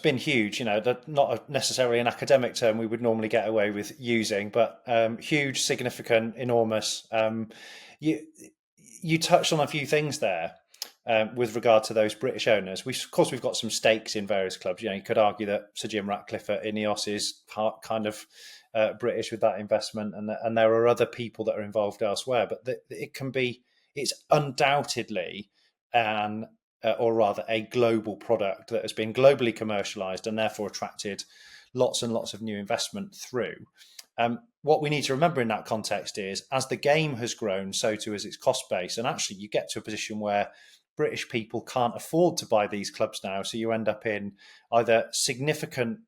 been huge. Not necessarily an academic term we would normally get away with using, but huge, significant, enormous. You you touched on a few things there with regard to those British owners. Of course, we've got some stakes in various clubs. You could argue that Sir Jim Ratcliffe at Ineos is kind of British with that investment, and there are other people that are involved elsewhere. But it's undoubtedly or rather a global product that has been globally commercialized and therefore attracted lots and lots of new investment through. What we need to remember in that context is, as the game has grown, so too has its cost base. And actually, you get to a position where British people can't afford to buy these clubs now. So you end up in either significant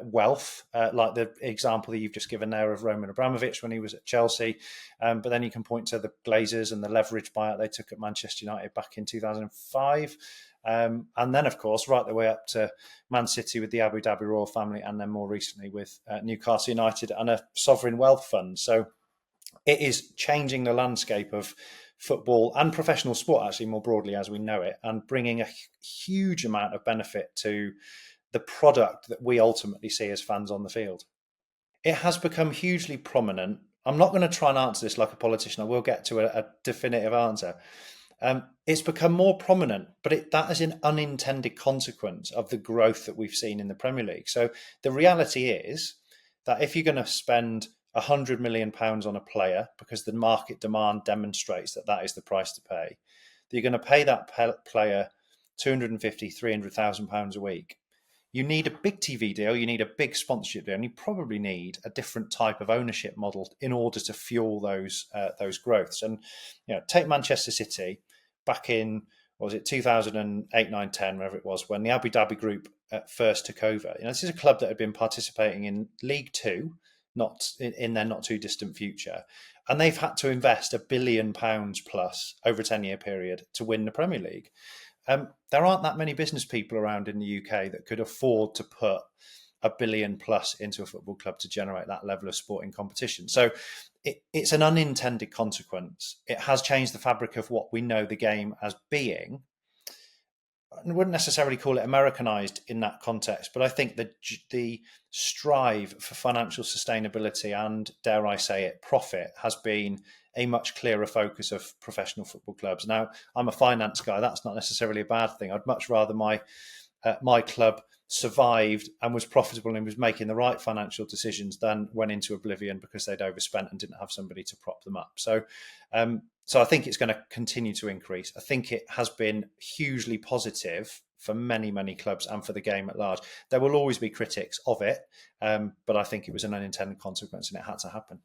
wealth, like the example that you've just given there of Roman Abramovich when he was at Chelsea. But then you can point to the Glazers and the leverage buyout they took at Manchester United back in 2005. And then, of course, right the way up to Man City with the Abu Dhabi royal family, and then more recently with Newcastle United and a sovereign wealth fund. So it is changing the landscape of football and professional sport, actually, more broadly as we know it, and bringing a huge amount of benefit to the product that we ultimately see as fans on the field. It has become hugely prominent. I'm not going to try and answer this like a politician. I will get to a definitive answer. It's become more prominent, but that is an unintended consequence of the growth that we've seen in the Premier League. So the reality is that if you're going to spend £100 million on a player because the market demand demonstrates that is the price to pay, that you're going to pay that player £250,000, £300,000 a week. You need a big TV deal, you need a big sponsorship deal, and you probably need a different type of ownership model in order to fuel those growths. And take Manchester City back in, what was it, 2008, 9, 10, wherever it was, when the Abu Dhabi group first took over. This is a club that had been participating in League Two, not in their not too distant future, and they've had to invest £1 billion plus over a 10-year period to win the Premier League. There aren't that many business people around in the UK that could afford to put £1 billion plus into a football club to generate that level of sporting competition. So it's an unintended consequence. It has changed the fabric of what we know the game as being. I wouldn't necessarily call it Americanized in that context, but I think the strive for financial sustainability and, dare I say it, profit has been a much clearer focus of professional football clubs. Now, I'm a finance guy. That's not necessarily a bad thing. I'd much rather my club survived and was profitable and was making the right financial decisions than went into oblivion because they'd overspent and didn't have somebody to prop them up. So I think it's going to continue to increase. I think it has been hugely positive for many, many clubs and for the game at large. There will always be critics of it, but I think it was an unintended consequence and it had to happen.